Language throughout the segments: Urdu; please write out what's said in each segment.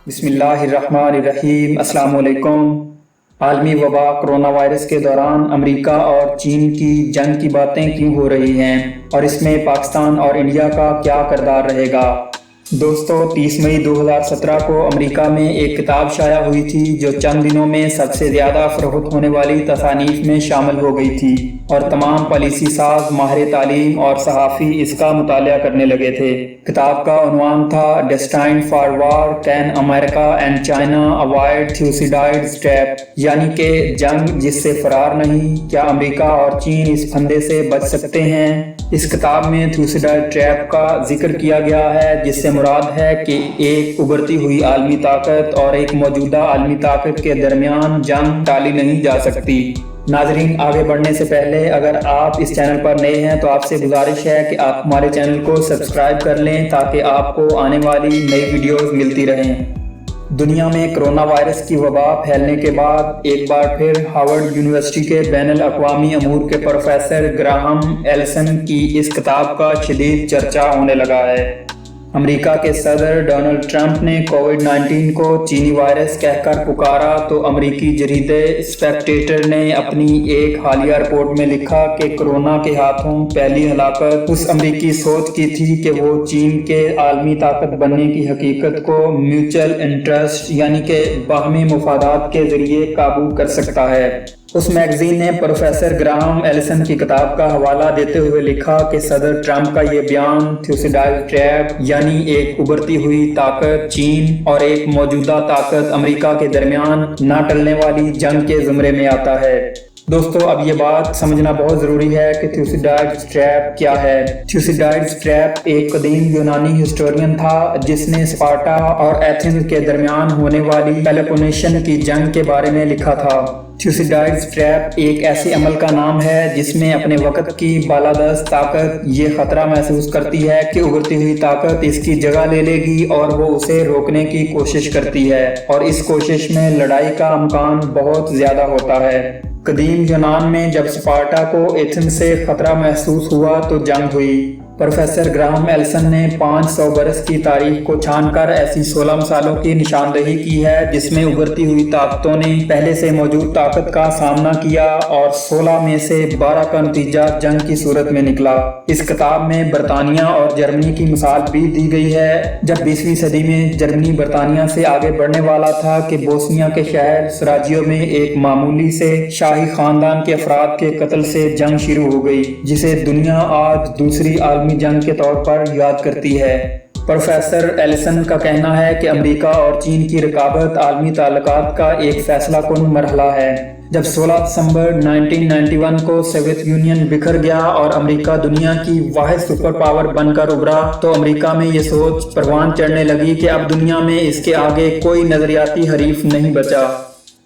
بسم اللہ الرحمن الرحیم۔ السلام علیکم۔ عالمی وبا کرونا وائرس کے دوران امریکہ اور چین کی جنگ کی باتیں کیوں ہو رہی ہیں اور اس میں پاکستان اور انڈیا کا کیا کردار رہے گا؟ دوستو، 30 مئی 2017 کو امریکہ میں ایک کتاب شائع ہوئی تھی جو چند دنوں میں سب سے زیادہ فروخت ہونے والی تصانیف میں شامل ہو گئی تھی اور تمام پالیسی ساز، ماہر تعلیم اور صحافی اس کا مطالعہ کرنے لگے تھے۔ کتاب کا عنوان تھا destined for war, can America and China avoid Thucydides trap, یعنی کہ جنگ جس سے فرار نہیں، کیا امریکہ اور چین اس پھندے سے بچ سکتے ہیں؟ اس کتاب میں تھیوسیڈائڈ ٹریپ کا ذکر کیا گیا ہے، جس سے مراد ہے کہ ایک ابھرتی ہوئی عالمی طاقت اور ایک موجودہ عالمی طاقت کے درمیان جنگ ٹالی نہیں جا سکتی۔ ناظرین، آگے بڑھنے سے پہلے اگر آپ اس چینل پر نئے ہیں تو آپ سے گزارش ہے کہ آپ ہمارے چینل کو سبسکرائب کر لیں تاکہ آپ کو آنے والی نئی ویڈیوز ملتی رہیں۔ دنیا میں کرونا وائرس کی وبا پھیلنے کے بعد ایک بار پھر ہارورڈ یونیورسٹی کے بین الاقوامی امور کے پروفیسر گراہم ایلسن کی اس کتاب کا شدید چرچا ہونے لگا ہے۔ امریکہ کے صدر ڈونلڈ ٹرمپ نے کووڈ-19 کو چینی وائرس کہہ کر پکارا تو امریکی جریدے اسپیکٹیٹر نے اپنی ایک حالیہ رپورٹ میں لکھا کہ کرونا کے ہاتھوں پہلی ہلاکت اس امریکی سوچ کی تھی کہ وہ چین کے عالمی طاقت بننے کی حقیقت کو میوچل انٹرسٹ یعنی کہ باہمی مفادات کے ذریعے قابو کر سکتا ہے۔ اس میگزین نے پروفیسر گراہم ایلسن کی کتاب کا حوالہ دیتے ہوئے لکھا کہ صدر ٹرمپ کا یہ بیان تھیوسیڈائڈ ٹریپ یعنی ایک ابھرتی ہوئی طاقت چین اور ایک موجودہ طاقت امریکہ کے درمیان نہ ٹلنے والی جنگ کے زمرے میں آتا ہے۔ دوستو، اب یہ بات سمجھنا بہت ضروری ہے کہ تھیوسیڈائڈز ٹریپ کیا ہے۔ تھیوسیڈائڈز ٹریپ ایک قدیم یونانی ہسٹورین تھا جس نے اسپارٹا اور ایتھنز کے درمیان ہونے والی پیلوپونیشین کی جنگ کے بارے میں لکھا تھا۔ تھیوسیڈائڈز ٹریپ ایک ایسے عمل کا نام ہے جس میں اپنے وقت کی بالادست طاقت یہ خطرہ محسوس کرتی ہے کہ ابھرتی ہوئی طاقت اس کی جگہ لے لے گی اور وہ اسے روکنے کی کوشش کرتی ہے، اور اس کوشش میں لڑائی کا امکان بہت زیادہ ہوتا ہے۔ قدیم یونان میں جب اسپارٹا کو ایتھنز سے خطرہ محسوس ہوا تو جنگ ہوئی۔ پروفیسر گراہم ایلسن نے 500 برس کی تاریخ کو چھان کر ایسی 16 مثالوں کی نشاندہی کی ہے جس میں ابھرتی ہوئی طاقتوں نے پہلے سے موجود طاقت کا سامنا کیا اور 16 میں سے 12 کا نتیجہ جنگ کی صورت میں نکلا۔ اس کتاب میں برطانیہ اور جرمنی کی مثال بھی دی گئی ہے۔ جب 20ویں صدی میں جرمنی برطانیہ سے آگے بڑھنے والا تھا کہ بوسنیا کے شہر سراجیو میں ایک معمولی سے شاہی خاندان کے افراد کے قتل سے جنگ شروع ہو گئی، جسے دنیا آج دوسری عالمی جنگ کے طور پر یاد کرتی ہے۔ پروفیسر ایلسن کا کہنا ہے کہ امریکہ اور چین کی رقابت عالمی تعلقات کا ایک فیصلہ کن مرحلہ ہے۔ جب 16 دسمبر 1991 کو سوویت یونین بکھر گیا اور امریکہ دنیا کی واحد سپر پاور بن کر ابھرا تو امریکہ میں یہ سوچ پروان چڑھنے لگی کہ اب دنیا میں اس کے آگے کوئی نظریاتی حریف نہیں بچا۔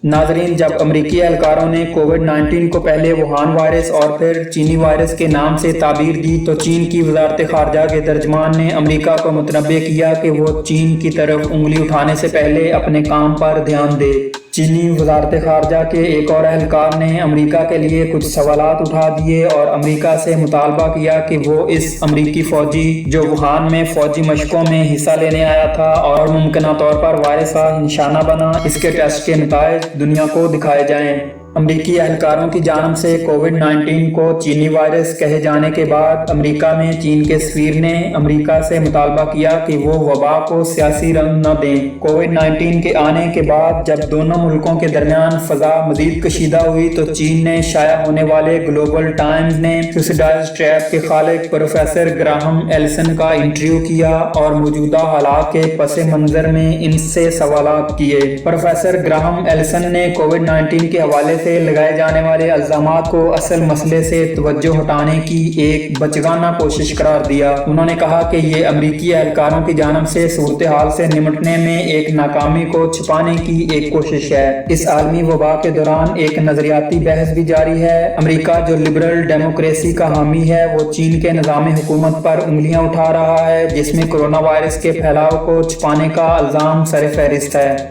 ناظرین، جب امریکی اہلکاروں نے کووڈ-19 کو پہلے ووہان وائرس اور پھر چینی وائرس کے نام سے تعبیر دی تو چین کی وزارت خارجہ کے ترجمان نے امریکہ کو متنبہ کیا کہ وہ چین کی طرف انگلی اٹھانے سے پہلے اپنے کام پر دھیان دے۔ چینی وزارت خارجہ کے ایک اور اہلکار نے امریکہ کے لیے کچھ سوالات اٹھا دیے اور امریکہ سے مطالبہ کیا کہ وہ اس امریکی فوجی جو ووہان میں فوجی مشقوں میں حصہ لینے آیا تھا اور ممکنہ طور پر وائرس کا نشانہ بنا، اس کے ٹیسٹ کے نتائج دنیا کو دکھائے جائیں۔ امریکی اہلکاروں کی جانب سے کووڈ-19 کو چینی وائرس کہے جانے کے بعد امریکہ میں چین کے سفیر نے امریکہ سے مطالبہ کیا کہ وہ وبا کو سیاسی رنگ نہ دیں۔ کووڈ-19 کے آنے کے بعد جب دونوں ملکوں کے درمیان فضا مزید کشیدہ ہوئی تو چین نے شائع ہونے والے گلوبل ٹائمز نے تھیوسیڈائڈز ٹریپ کے خالق پروفیسر گراہم ایلسن کا انٹرویو کیا اور موجودہ حالات کے پس منظر میں ان سے سوالات کیے۔ پروفیسر گراہم ایلسن نے کووڈ-19 کے حوالے سے لگائے جانے والے الزامات کو اصل مسئلے سے توجہ ہٹانے کی ایک بچگانہ کوشش قرار دیا۔ انہوں نے کہا کہ یہ امریکی اہلکاروں کی جانب سے صورتحال سے نمٹنے میں ایک ناکامی کو چھپانے کی ایک کوشش ہے۔ اس عالمی وبا کے دوران ایک نظریاتی بحث بھی جاری ہے۔ امریکہ جو لبرل ڈیموکریسی کا حامی ہے وہ چین کے نظام حکومت پر انگلیاں اٹھا رہا ہے جس میں کرونا وائرس کے پھیلاؤ کو چھپانے کا الزام سر فہرست ہے،